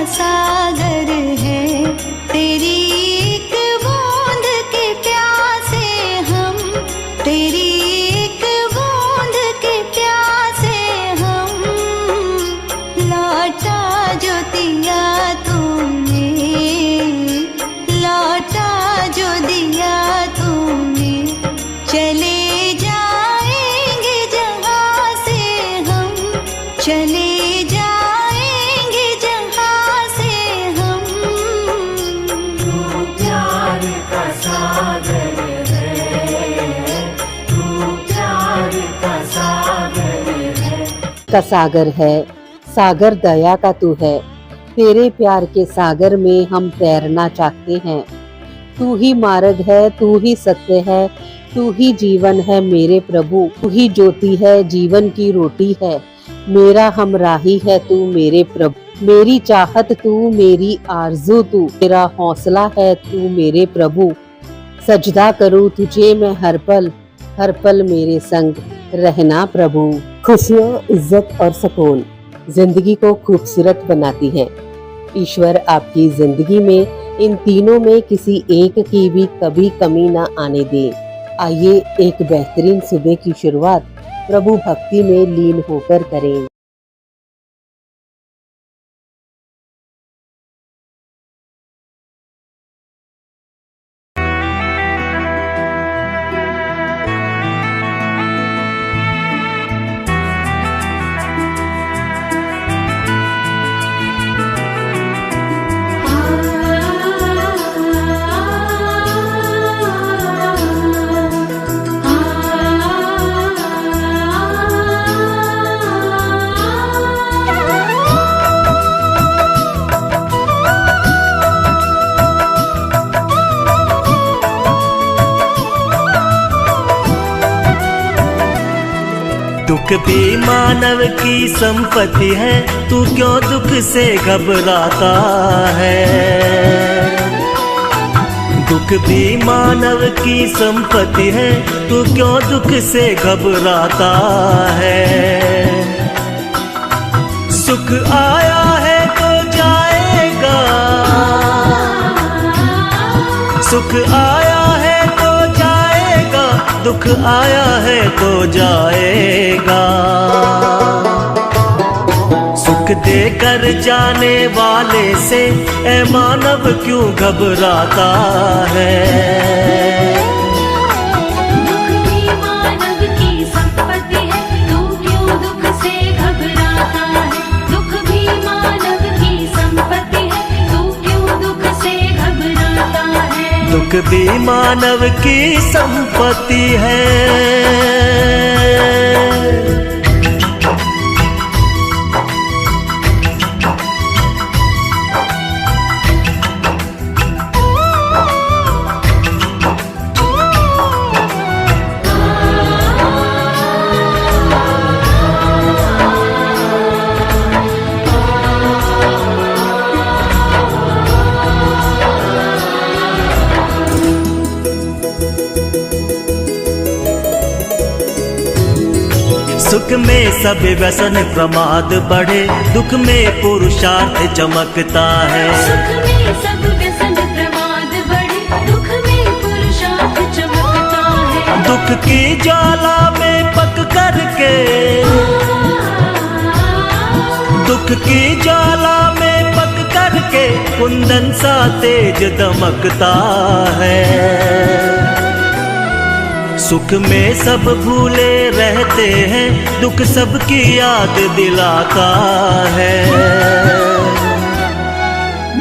सागर है, तेरी एक बूंद के प्यासे हम, तेरी एक बूंद के प्यासे हम। लौटा जो दिया तूने, लौटा जो दिया तूने, चले जाएंगे जहाँ से हम, चले जाएंगे जहाँ से हम। तू प्यार का सागर है, तू प्यार का सागर है। का सागर है, सागर दया का तू है। तेरे प्यार के सागर में हम तैरना चाहते हैं। तू ही मार्ग है, तू ही सत्य है, तू ही जीवन है मेरे प्रभु। तू ही ज्योति है, जीवन की रोटी है, मेरा हमराही है तू मेरे प्रभु। मेरी चाहत तू, मेरी आरज़ू तू, मेरा हौसला है तू मेरे प्रभु। सजदा करूँ तुझे मैं हर पल मेरे संग रहना प्रभु। खुशियाँ, इज्जत और सुकून जिंदगी को खूबसूरत बनाती हैं। ईश्वर आपकी जिंदगी में इन तीनों में किसी एक की भी कभी कमी ना आने दे। आइए एक बेहतरीन सुबह की शुरुआत प्रभु भक्ति में लीन होकर करें। दुख भी मानव की संपत्ति है, तू क्यों दुख से घबराता है। दुख भी मानव की संपत्ति है, तू क्यों दुख से घबराता है। सुख आया है तो जाएगा, सुख आया है तो जाएगा, दुख आया है तो जाएगा। सुख देकर जाने वाले से ऐ मानव क्यों घबराता है। दुख भी मानव की संपत्ति है, तू क्यों दुख से घबराता है। दुख भी मानव की संपत्ति है, तू क्यों दुख से घबराता है। दुख भी मानव की संपत्ति है। सुख में सब व्यसन प्रमाद बढ़े, दुख में पुरुषार्थ चमकता है। सुख में सब व्यसन प्रमाद बढ़े, दुख में पुरुषार्थ चमकता है। दुख की ज्वाला में पक करके, दुख की ज्वाला में पक करके कुंदन सा तेज दमकता है। सुख में सब भूले रहते हैं, दुख सबकी याद दिलाता है।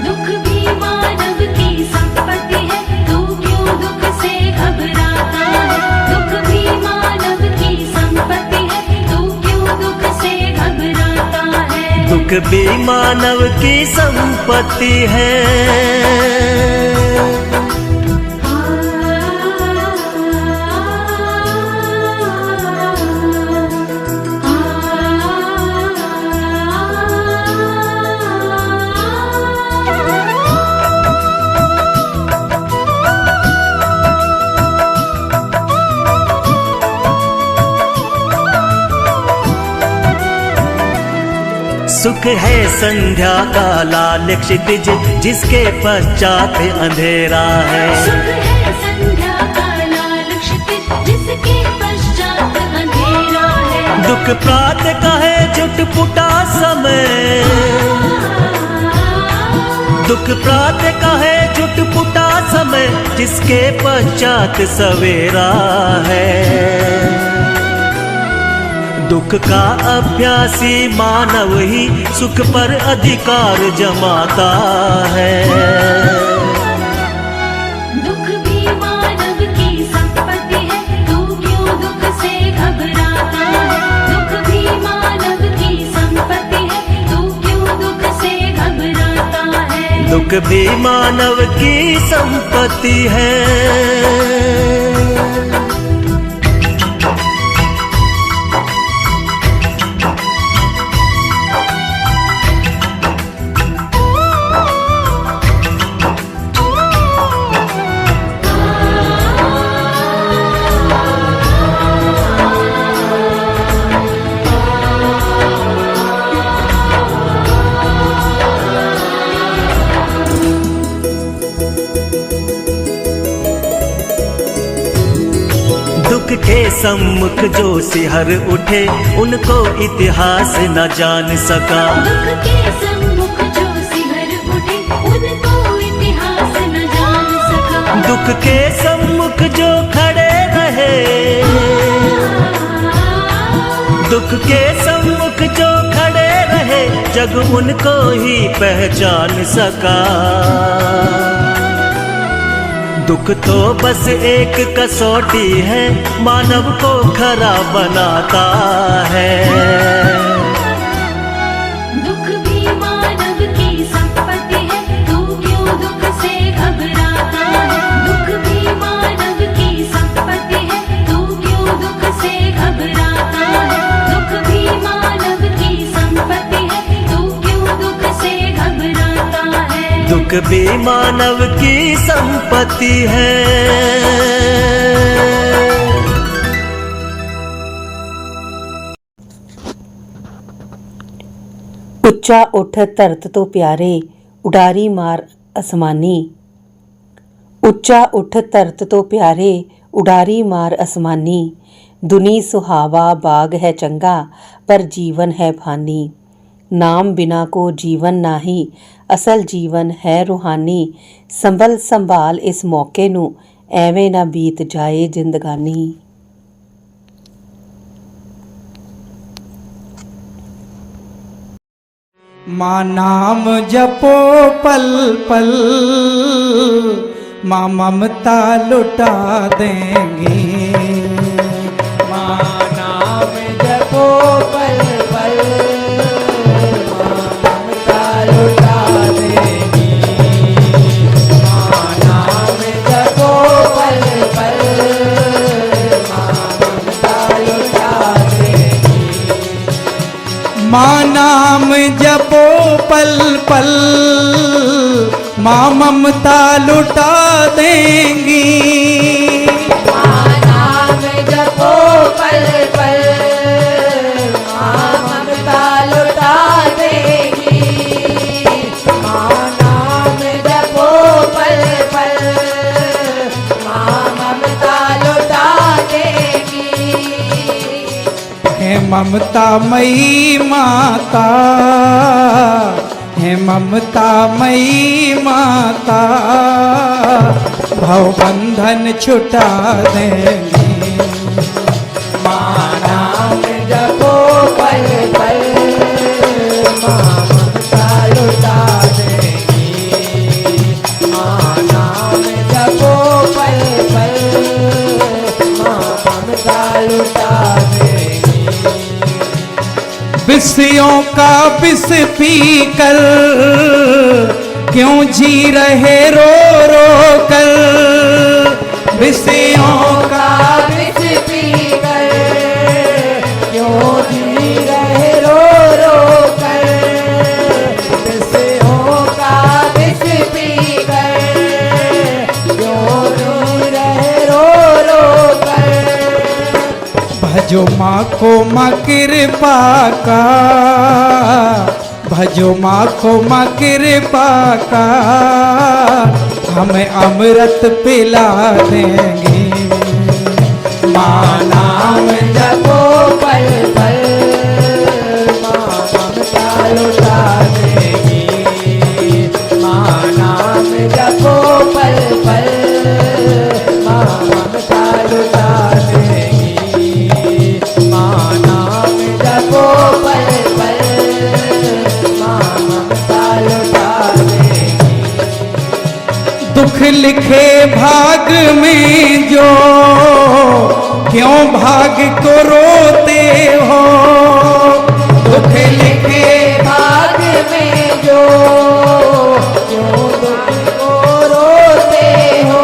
दुख भी मानव की संपत्ति है, तू क्यों दुख से घबराता है। दुख भी मानव की संपत्ति है, तू क्यों दुख से घबराता है। दुख भी मानव की संपत्ति है। सुख सुख है संध्या का लाल क्षितिज जिसके पश्चात अंधेरा है। सुख है संध्या का लाल क्षितिज जिसके पश्चात अंधेरा है। दुख प्रातः का है झुटपुटा समय, दुख प्रातः का है झुटपुटा समय जिसके पश्चात सवेरा है। दुख का अभ्यासी मानव ही सुख पर अधिकार जमाता है। दुख भी मानव की संपत्ति है, तू क्यों दुख से घबराता है। दुख भी मानव की संपत्ति है, तू क्यों दुख से घबराता है। दुख भी मानव की संपत्ति है। दुख के सम्मुख जो सिहर उठे उनको इतिहास न जान सका। दुख के सम्मुख जो सिहर उठे उनको इतिहास न जान सका। दुख के सम्मुख जो खड़े रहे, दुख के सम्मुख जो खड़े रहे जग उनको ही पहचान सका। दुख तो बस एक कसौटी है मानव को खरा बनाता है। दुख भी मानव की संपत्ति है, तू क्यों दुख से घबराता है। दुख भी मानव की संपत्ति है, तू क्यों दुख से घबराता है। दुख भी मानव की संपत्ति है, तू क्यों दुख से घबराता है। दुख भी मानव की संपत्ति है। ਉੱਚਾ ਉੱਠ ਧਰਤ ਤੋਂ ਪਿਆਰੇ ਉਡਾਰੀ ਮਾਰ ਅਸਮਾਨੀ। ਉੱਚਾ ਉੱਠ ਧਰਤ ਤੋਂ ਪਿਆਰੇ ਉਡਾਰੀ ਮਾਰ ਅਸਮਾਨੀ। ਦੁਨੀ ਸੁਹਾਵਾ ਬਾਗ ਹੈ ਚੰਗਾ ਪਰ ਜੀਵਨ ਹੈ ਫਾਨੀ। ਨਾਮ ਬਿਨਾ ਕੋ ਜੀਵਨ ਨਾਹੀ ਅਸਲ ਜੀਵਨ ਹੈ ਰੂਹਾਨੀ। ਸੰਭਲ ਸੰਭਾਲ ਇਸ ਮੌਕੇ ਨੂੰ ਐਵੇਂ ਨਾ ਬੀਤ ਜਾਏ ਜ਼ਿੰਦਗਾਨੀ। माँ नाम जपो पल पल, माँ ममता लुटा देंगी। माँ नाम जपो पल पल, माँ ममता लुटा देंगी। माँ नाम जपो पल पल, माँ ममता लुटा देंगी। माँ नाम जपो पल पल, माँ ममता लुटा देंगी। माँ नाम जपो पल पल, माँ ममता लुटा देगी। माँ नाम जपो पल पल, माँ ममता लुटा देगी। है ममता मई माता, है ममता मई माता, भव बंधन छुटा देंगी। माँ नाम जपो पल पल, माँ ममता लुटा देगी। माँ नाम जपो पल पल, माँ ममता लुटा देगी। विषयों का विष पी कर क्यों जी रहे रो रो कर। विषयों का विष पी कर क्यों जी रहे रो रो कर। विषयों का विष पी कर क्यों जी रहे रो रो कर। भजो माँ को माँ कृपा का, भजो माँ को माँ कृपा का, हमें अमृत पिला देंगी। माँ नाम जपो पल पल, माँ ममता लुटा देगी। माँ नाम जपो पल पल, माँ ममता लुटा देगी। माँ नाम जपो पल पल, माँ ममता लुटा देगी। दुख लिखे भाग में जो, क्यों भाग को रोते हो। दुख लिखे भाग में जो, क्यों दुख को रोते हो।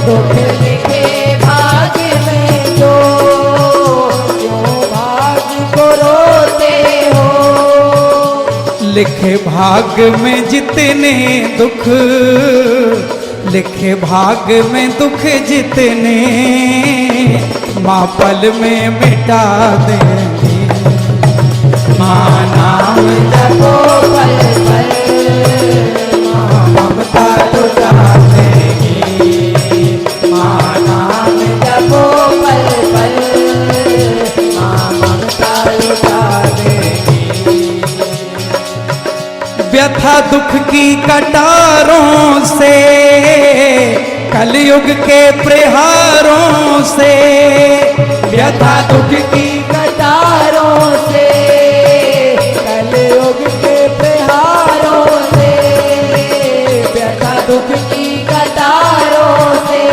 दुख लिखे भाग में जो, क्यों भाग को रोते हो। लिखे भाग में जितने दुख, लिखे भाग में दुख जितने, माँ पल में मिटा देंगी। माँ नाम जपो पल पल, माँ ममता लुटा देगी। माँ नाम जपो पल पल, माँ ममता लुटा देगी। व्यथा दुख की कटारों से, कलयुग के प्रहारों से। व्यथा दुख की कटारों से, कलयुग के प्रहारों से। व्यथा दुख की कटारों से,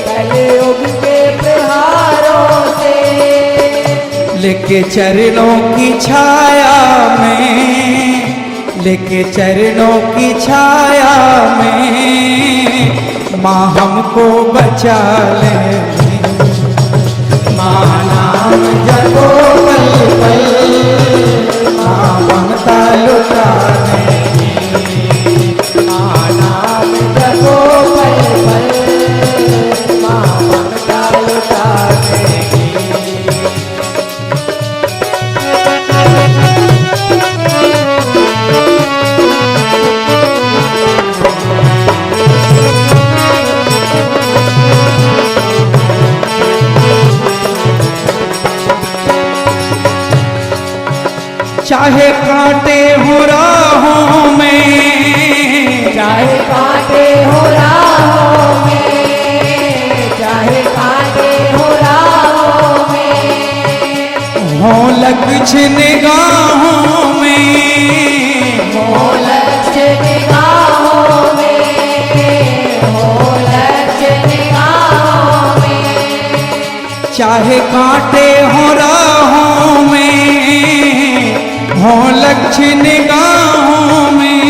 कलयुग के प्रहारों से। लेके चरणों की छाया में, लेके चरणों की छाया में, माँ हमको बचा ले। माँ नाम जपो पल पल, माँ ममता लुटा देगी। माँ नाम जपो पल पल, माँ ममता लुटा देगी। चाहे कांटे हो राहों में, चाहे कांटे हो राहों में, चाहे कांटे हो राहों में। हो लक्ष्य निगाहों में, हो लक्ष्य निगाहों में, हो लक्ष्य निगाहों में। चाहे कांटे हो राहों में, हो लक्ष्य निगाहों में।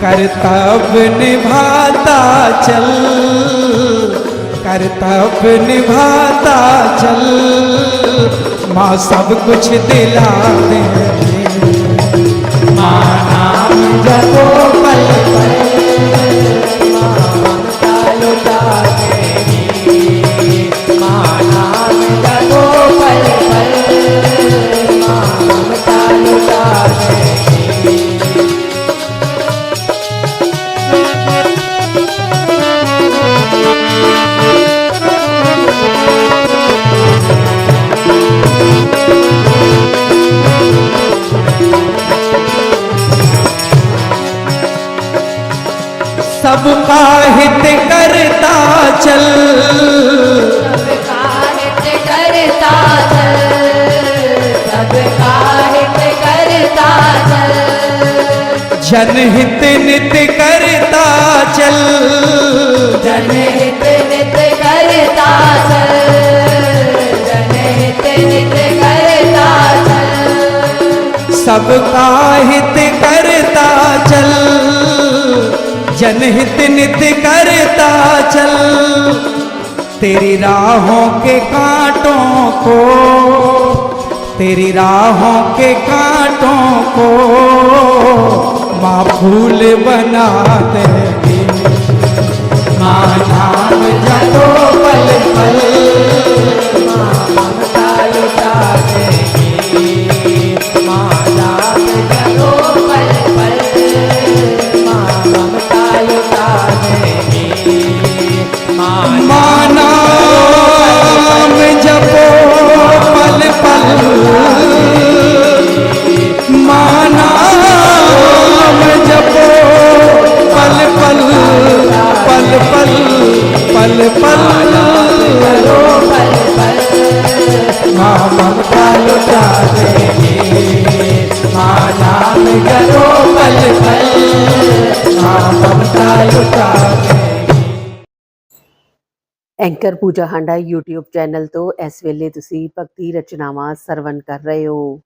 कर्तव्य निभाता चल, कर्तव्य निभाता चल, माँ सब कुछ दिला देंगी। माँ नाम जपो पल पल, माँ ममता लुटा देगी। माँ नाम जपो पल पल, माँ ममता लुटा देगी। सबका हित करता चल, सबका हित करता चल, सबका हित करता चल। जनहित नित करता चल, जनहित नित करता चल, जनहित नित करता चल। सबका हित करता चल, जनहित नित करता चल। तेरी राहों के कांटों को, तेरी राहों के कांटों को, माँ फूल बना देगी। माँ नाम जपो पल पल, माँ ममता लुटा देगी। माँ नाम जपो पल पल, माँ ममता लुटाने माँ नाम जपो पल पल, माँ नाम जपो पल पल, पल पल, पल पल, करो पल पल, माँ ममता लुटा देगी। माँ नाम करो पल पल, माँ ममता लुटा देगी। ਐਂਕਰ ਪੂਜਾ ਹਾਂਡਾ YouTube ਚੈਨਲ ਤੋਂ ਇਸ ਵੇਲੇ ਤੁਸੀਂ ਭਗਤੀ ਰਚਨਾਵਾਂ ਸਰਵਣ ਕਰ ਰਹੇ ਹੋ।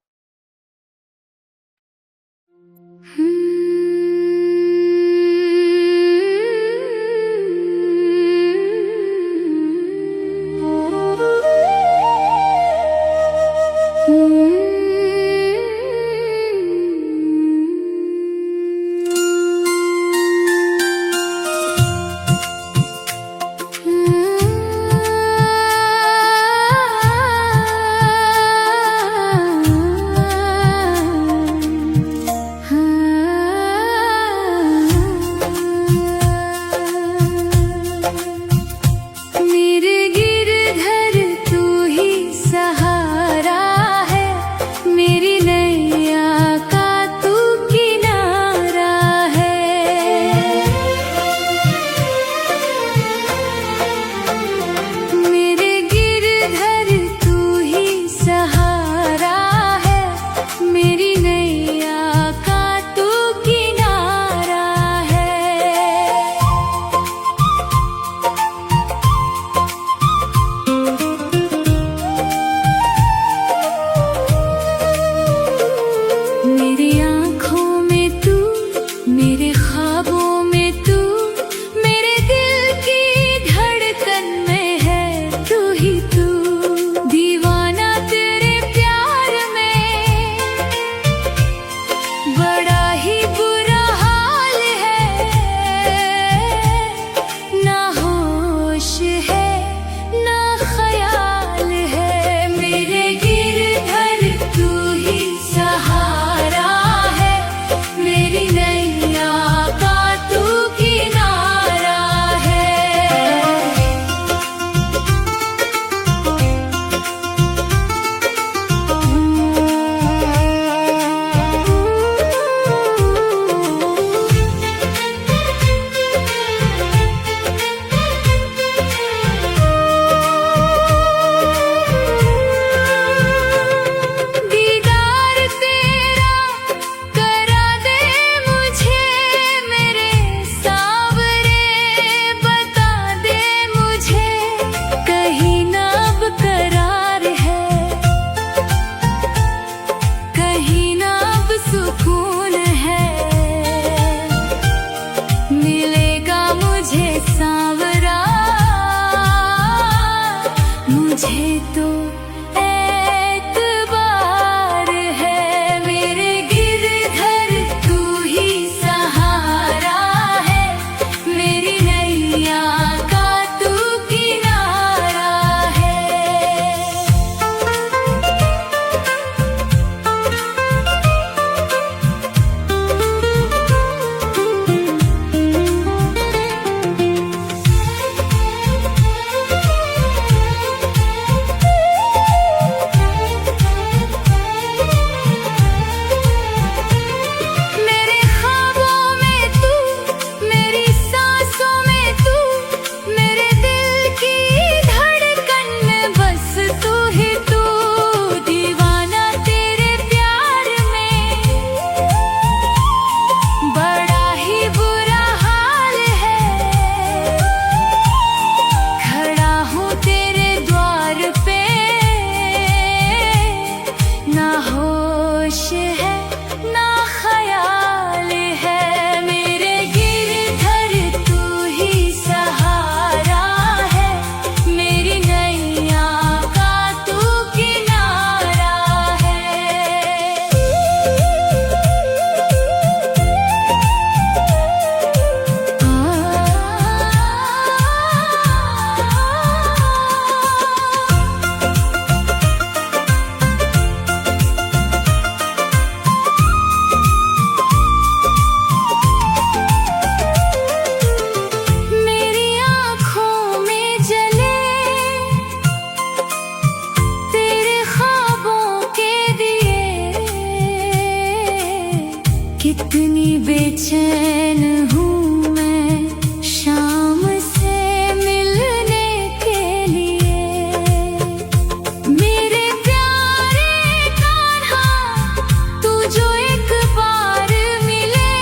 कितनी बेचैन हूँ मैं शाम से मिलने के लिए। मेरे प्यारे कान्हा तू जो एक बार मिले,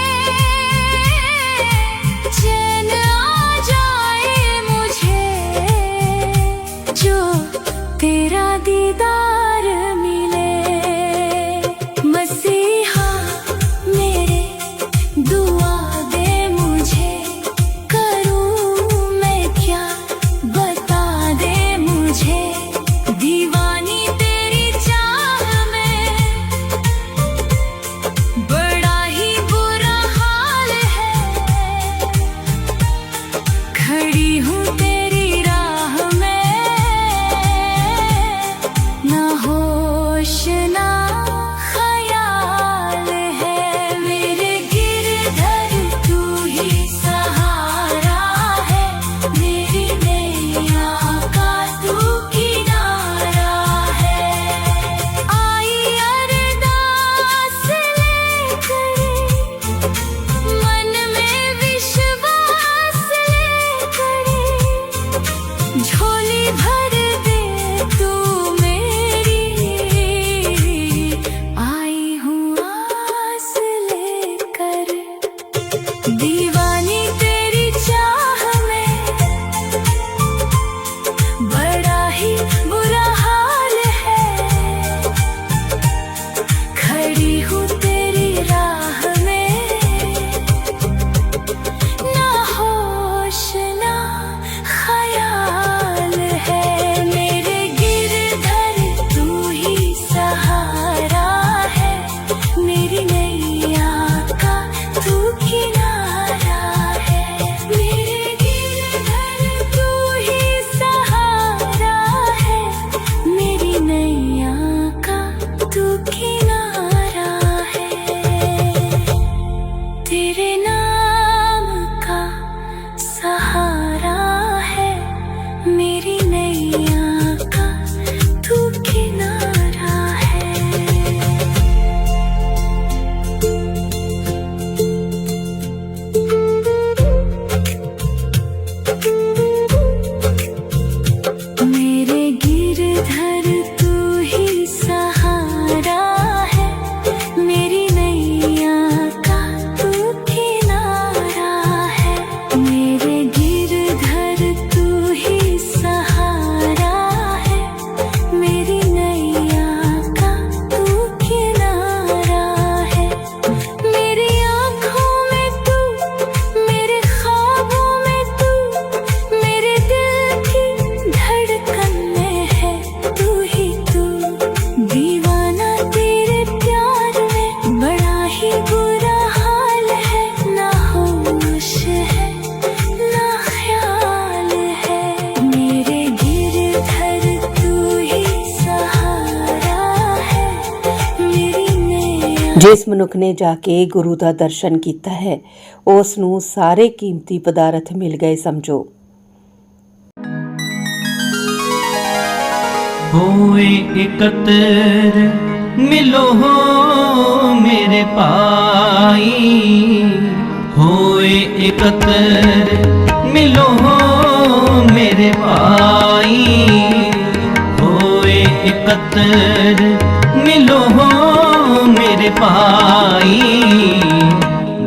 चैन आ जाए मुझे जो तेरा दीदार मिले। मसीहा मेरे दुआ दे मुझे, करूँ मैं क्या बता दे मुझे। दीवानी तेरी चाह में बड़ा ही बुरा हाल है, खड़ी हूँ तेरी राह में, ना होश ना ख्याल है। मेरे गिरधर तू ही सहारा है, मेरी नैया का तू किनारा है। आई अरदास लेकर मन में विश्वास लेकर, झोली भर दे तू मेरी। आई हूँ आस लेकर, दीवानी तेरी चाह में बड़ा ही बुरा हाल है, खड़ी हूँ तेरी राह में, ना होश ना ख्याल है। मेरे गिरधर तू ही सहारा है, मेरी नैया का तू किनारा है। मेरे गिरधर तू ही सहारा है, मेरी नैया का तू किनारा है। तेरे नाम का सहारा है, मेरी नैया का तू किनारा है। मेरे गिरधर तू ही सहारा है, मेरी नैया का तू किनारा है। मेरे गिरधर तू ही सहारा है, मेरी नैया का तू किनारा है। मेरी आँखों में तू, मेरे ख्वाबों में तू, मेरे दिल की धड़कन में है तू ही तू। दीवाना तेरे प्यार में बड़ा ही बुरा हाल है, ना होश है ना ख्याल है। मेरे गिरधर तू ही सहारा है, मेरी नैया। जिस मनुख ने जाके गुरु ਦਾ ਦਰਸ਼ਨ ਕੀਤਾ ਹੈ ਉਸ ਨੂੰ ਸਾਰੇ ਕੀਮਤੀ ਪਦਾਰਥ ਮਿਲ ਗਏ ਸਮਝੋ। होए एकत्र मिलो हो मेरे भाई, होए एकत्र मिलो हो मेरे भाई, होए एकत्र मिलो हो मेरे भाई।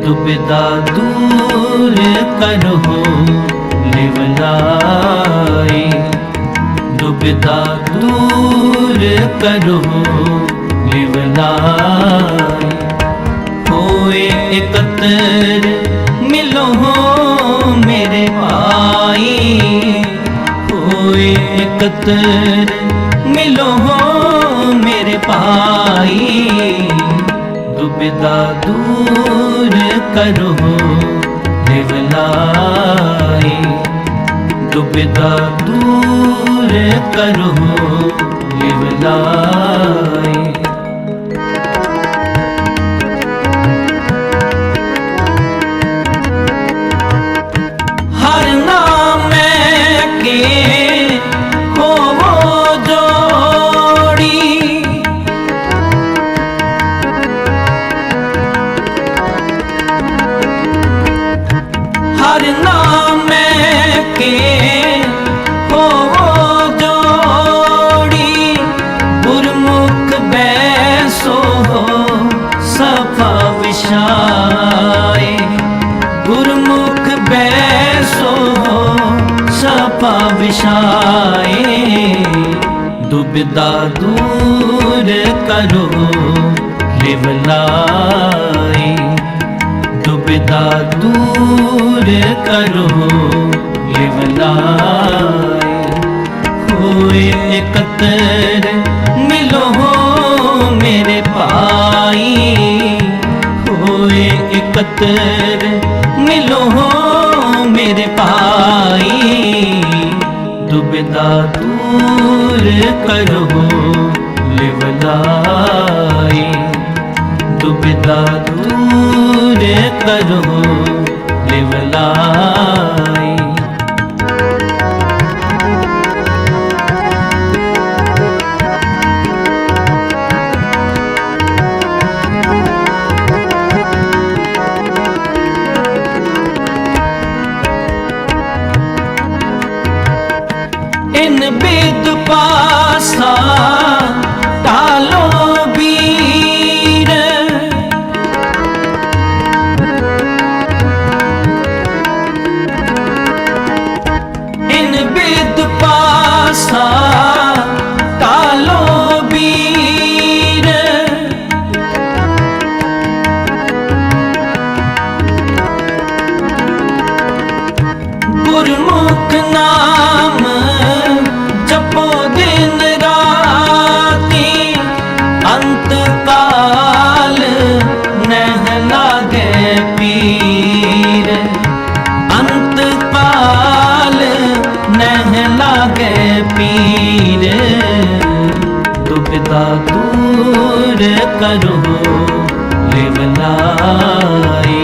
दुविधा दूर करो लिवलाई, दुविधा दूर करो लिवलाई। होए एकत्र मिलो हो मेरे भाई, होए एकत्र मिलो हो मेरे भाई। दुविधा दूर करो लिवलाई, दुविधा दूर करो लिवलाई। हर नाम के हो वो जोड़ी, विछाए, गुरमुख बैसो सपा विछाए। दुविधा दूर करो लिव लाए, दुविधा दूर करो लिव लाए। होए एकत्र मिलो हो मेरे भाई, होए एकत्र मिलो हो मेरे भाई। दुविधा दूर करो लिव लाए, दुविधा दूर करो लिव लाए। इन बेद पासा टालो वीर, इन बेद पासा टालो वीर। गुरमुख नाम जपो दिन राती, अंत काल नह लागे पीर, अंत काल नह लागे पीर। दुविधा दूर करो लिव लाए,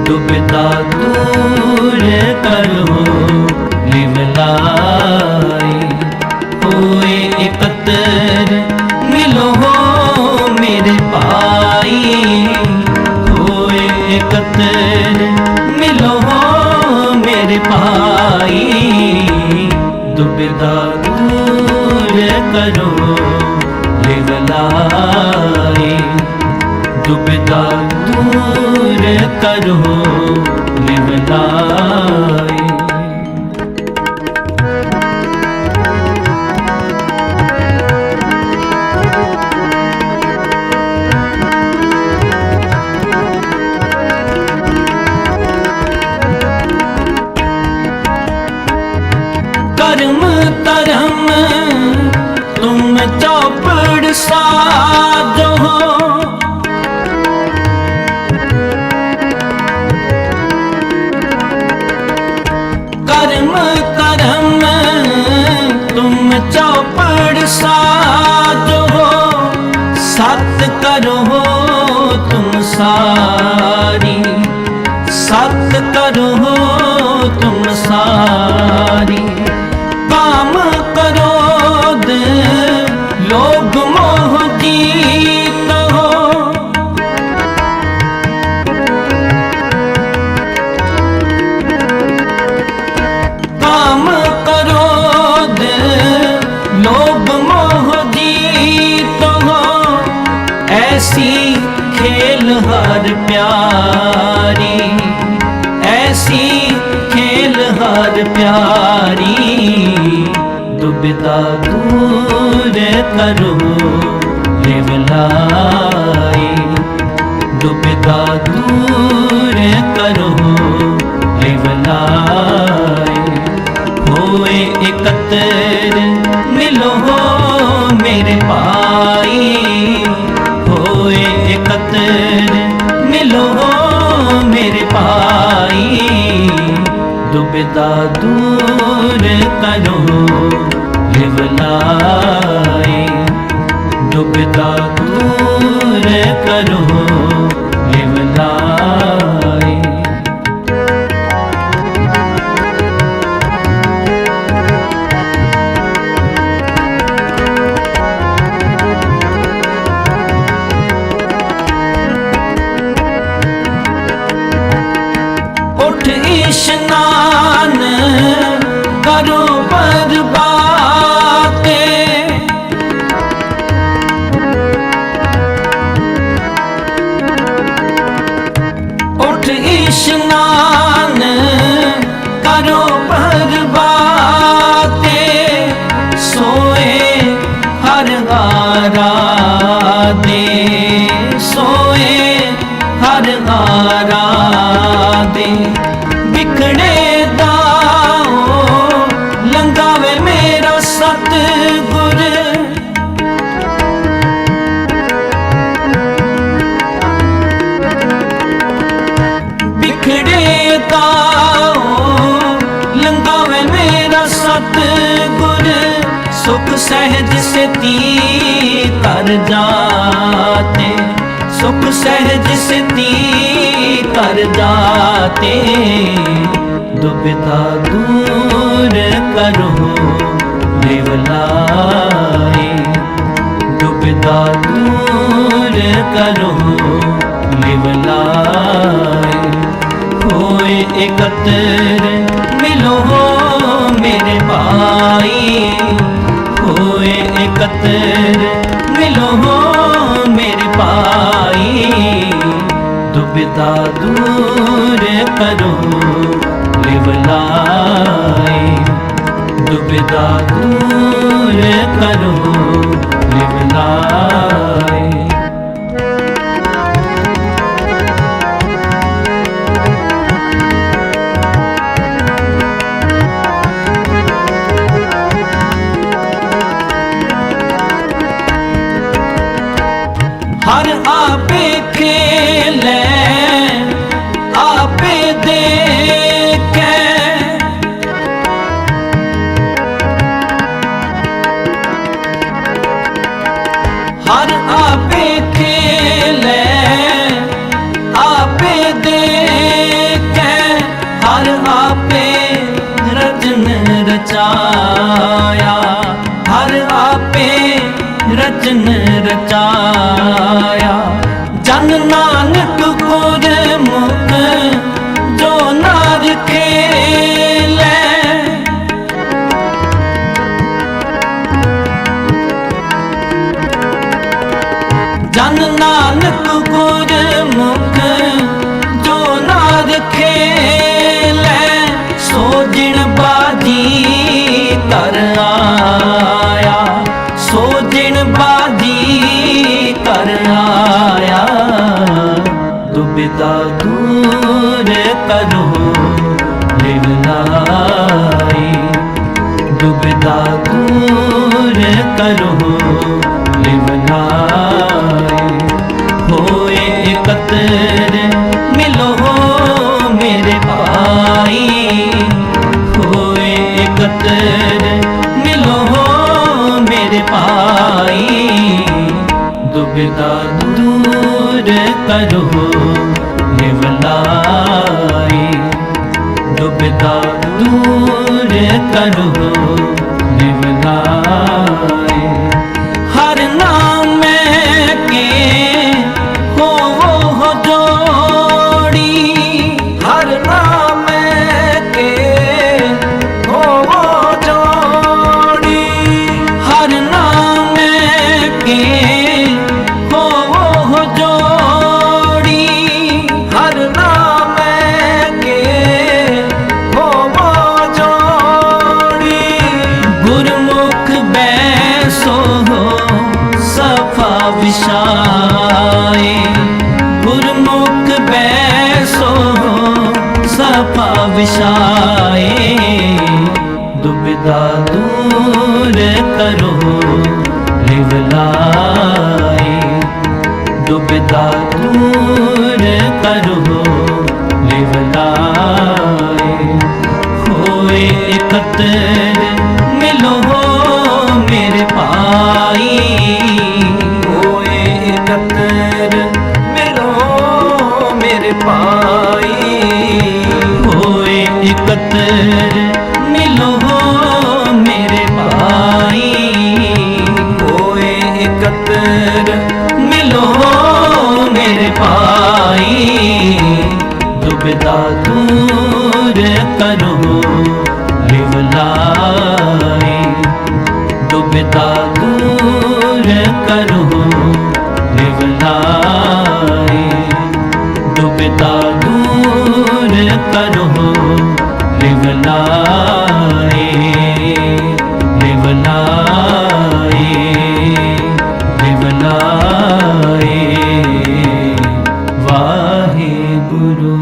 दुविधा दूर करो लिव लाए। होए एकत्र मिलो हो मेरे भाई, होए एकत्र मिलो हो मेरे भाई। दुविधा दूर करो लिव लाए, दुविधा दूर करो लिव लाए। कर्म तरम तुम चौपड़ साजो, कर्म तरम तुम चौपड़ साजो। सत करो तुम सारी, सत करो तुम सारी। काम क्रोध लोभ मोह जीत हो, काम क्रोध लोभ मोह जीत हो। ऐसी खेल हर प्यारी, ऐसी खेल हर प्यारी। दुविधा दूर करो लिव लाए, दुविधा दूर करो लिव लाए। होए एकत्र मिलो हो मेरे भाई, होए एकत्र मिलो हो मेरे भाई। दुविधा दूर करो लिव लाए, दुविधा दूर करो लिव लाए। उठ स्नान करो बरबाते, स्नान करो प्रभाते, सोए हर आराधे, सोए हर आराधे। बिखड़े दाओ लंगावे मेरा सतगुर, बिखड़े दाओ लंगावे मेरा सतगुर। सुख सहज से ती कर जाते, सुख सहज से ती कर जाते। दुविधा दूर करो निवलाए, दुविधा दूर करो निवलाए। होए एकत्र मिलो हो मेरे भाई, होए एकत्र मिलो हो मेरे भाई। दुविधा दूर करो निवलाए, दुविधा दूर करो निवलाए। हर आपे खेले आपे देखे, हर आपे खेले आपे देखे। हर आपे रचन रचाया, हर आपे रचन रचाया। जन नानक गुर मुख जो नार खेले, जन नानक गुर मुख जो नार खेले। सो जिण बाजी कर आया, सो जिण बाजी कर आया। दुविधा दूर करो निवलाए, दुविधा दूर करो निवलाए। होए एकत्र मिलो हो मेरे भाई, होए एकत्र मिलो हो मेरे भाई। दुविधा दूर करो निवलाए, दुविधा दूर करो निवलाए। हर नाम के हो जोड़ी, हर नाम के हो जोड़ी, हर नाम के हो जोड़ी, हर नाम के हो जोड़ी। गुरमुख बैसो हो सफा विशाए, गुरमुख बैसो हो सफा विशाए। दुविधा दूर करो निवलाए, दुविधा दूर करो निवलाए। होए एकत्र मिलो हो मेरे भाई, होए एकत्र मिलो मेरे भाई। होए एकत्र मिलो हो मेरे भाई, होए एकत्र मिलो मेरे भाई। दुविधा दूर करो निवलाए, दुविधा दूर करो निवलाए, दुविधा दूर वाहे गुरु।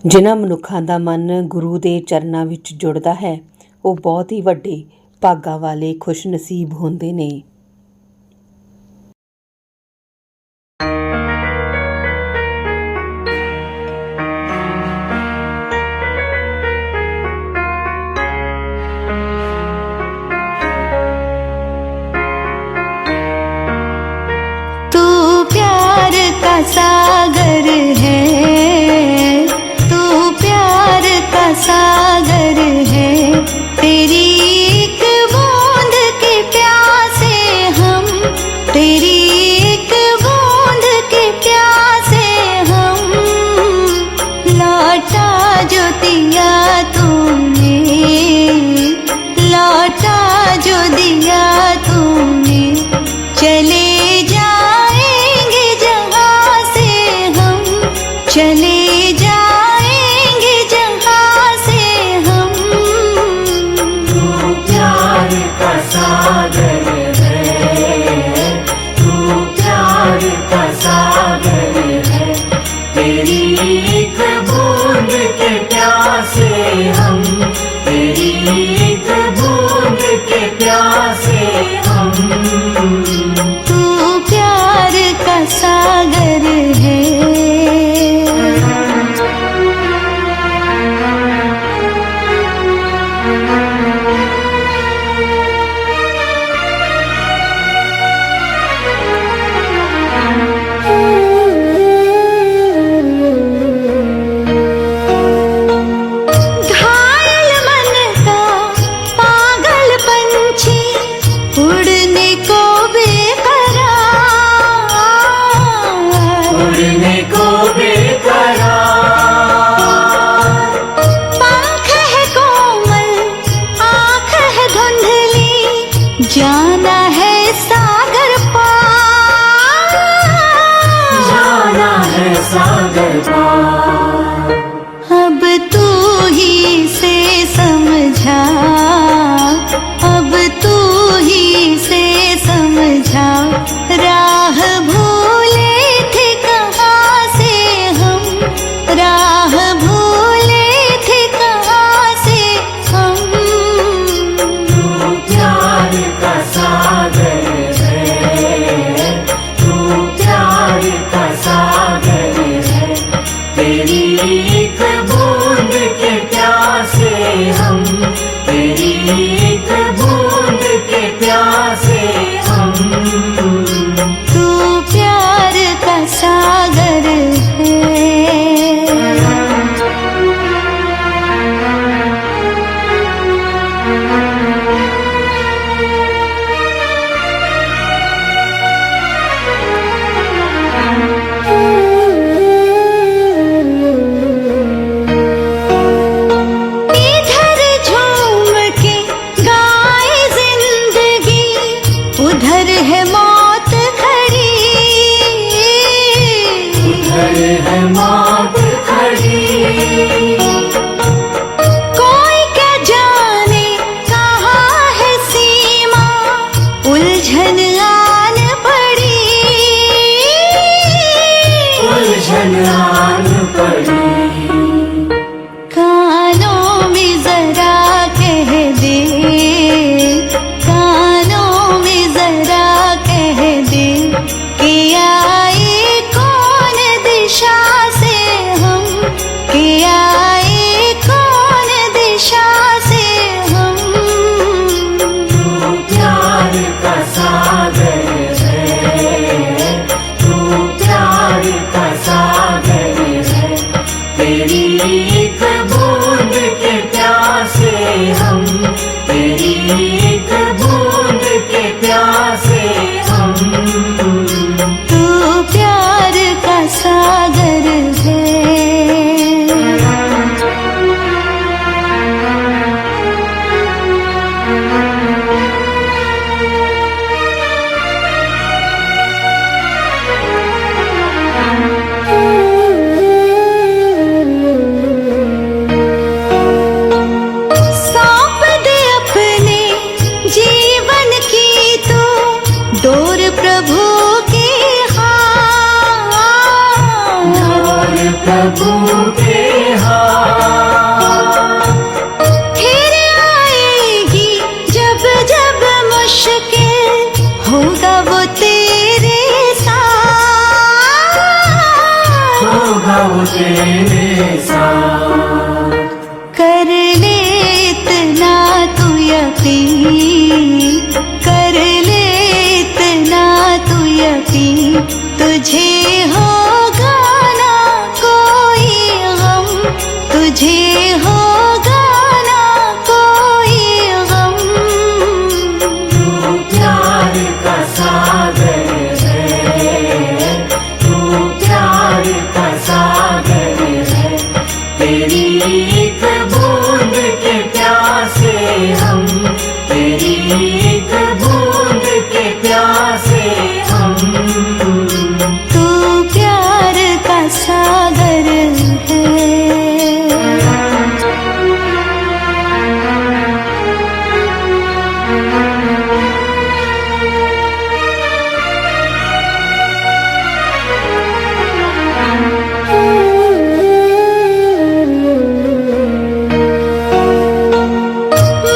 ਜਿਨ੍ਹਾਂ ਮਨੁੱਖਾਂ ਦਾ ਮਨ ਗੁਰੂ ਦੇ ਚਰਨਾਂ ਵਿੱਚ ਜੁੜਦਾ ਹੈ ਉਹ ਬਹੁਤ ਹੀ ਵੱਡੇ ਭਾਗਾਂ ਵਾਲੇ ਖੁਸ਼ਨਸੀਬ ਹੁੰਦੇ ਨੇ। तू प्यार का सागर है, तू प्यार का सागर है, तेरी एक बूंद के प्यासे हम, तेरी एक बूंद के प्यासे हम, लौटा जो दिया तूने, लौटा जो दिया तूने, चले जाएंगे जहाँ से हम, चले जाएंगे जहाँ से हम। तू प्यार का सागर है, तू प्यार का सागर है, तेरी एक बूंद के प्यासे हम, तेरी एक बूंद के प्यासे हम। तू प्यार का सागर है। घायल मन का पागल पंछी उड़ने को बेकरार, उड़ने को बेकरार, पंख है कोमल आँख है धुंधली, जाना है सागर पार, जाना है सागर पार। अब तू ही से समझा, अब तू ही से समझा, राह भूले थे कहाँ से हम, राह भूले थे कहाँ से हम। तू प्यार का सागर है, तू प्यार का सागर है, तेरी एक बूंद के प्यासे हम, तेरी एक बूंद के प्यासे हम। तू प्यार का सागर है। इधर झूम के गाए जिंदगी, उधर है मौत खड़ी, उधर है मौत खड़ी, कोई क्या जाने कहाँ है सीमा, उलझन आन पड़ी, उलझन आन पड़ी। कानों में जरा कह दे, कानों में जरा कह दे, कि आए कौन दिशा से हम, कि आए कौन दिशा से हम। तू प्यार का सागर है, तू प्यार का सागर है, तेरी एक बूंद के प्यासे हम, तेरी एक बूंद के प्यासे हम। तू अनुभव तेरे साथ। कर ले इतना तू यकीन, कर ले इतना तू यकीन, तुझे होगा ना कोई गम, तुझे होगा ना कोई गम। तू प्यार का सागर है, तू प्यार का सागर है, तेरी एक बूंद के प्यासे हम, तेरी एक बूंद के प्यासे हम। तू प्यार का सागर है।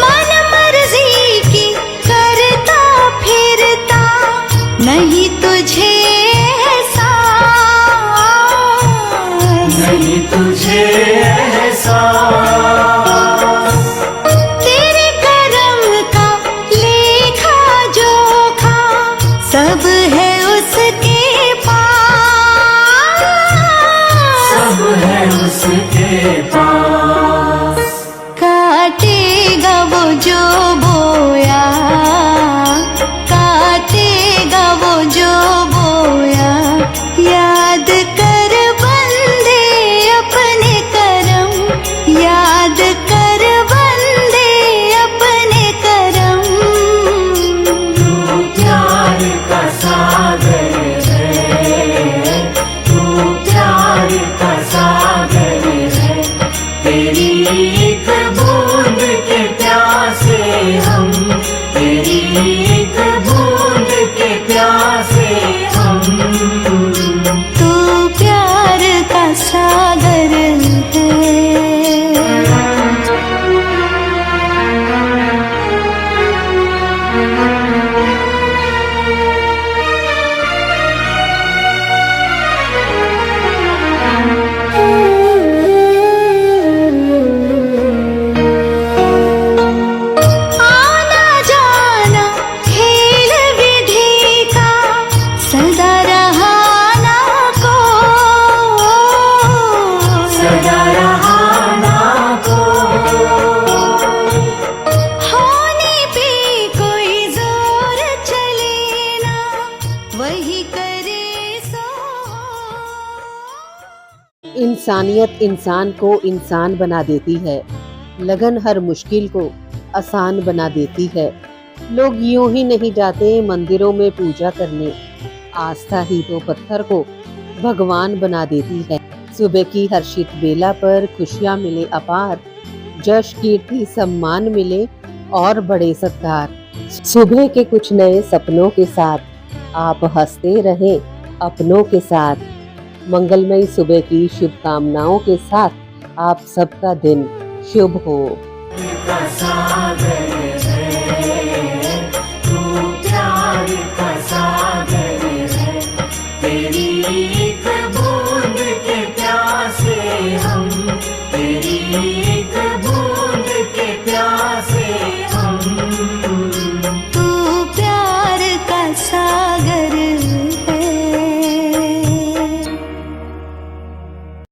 मन मर्जी की करता फिरता नहीं तुझे एहसास, नहीं तुझे एहसास, तेरे करम का लेखा जोखा सब है उसके पास, सब है उसके पास। काटेगा वो जो बोया, काटेगा वो जो बोया, याद कर बंदे अपने करम, याद कर बंदे अपने करम। तू प्यार का सागर है, तू प्यार का सागर है, तेरी एक बूंद के प्यासे हम, तेरी एक बूंद के प्यासे हम। तू प्यार का सागर है। आना जाना खेल विधि का सदा रहा ना को, सदा रहा ना को, होने पे कोई जोर चले ना, वही करे सो। इंसानियत इंसान को इंसान बना देती है, लगन हर मुश्किल को आसान बना देती है। लोग यूं ही नहीं जाते मंदिरों में पूजा करने, आस्था ही तो पत्थर को भगवान बना देती है। सुबह की हर्षित बेला पर खुशियां मिले अपार, जश कीर्ति सम्मान मिले और बड़े सत्कार। सुबह के कुछ नए सपनों के साथ आप हंसते रहें अपनों के साथ। मंगलमयी सुबह की शुभकामनाओं के साथ आप सबका दिन शुभ हो। का सागर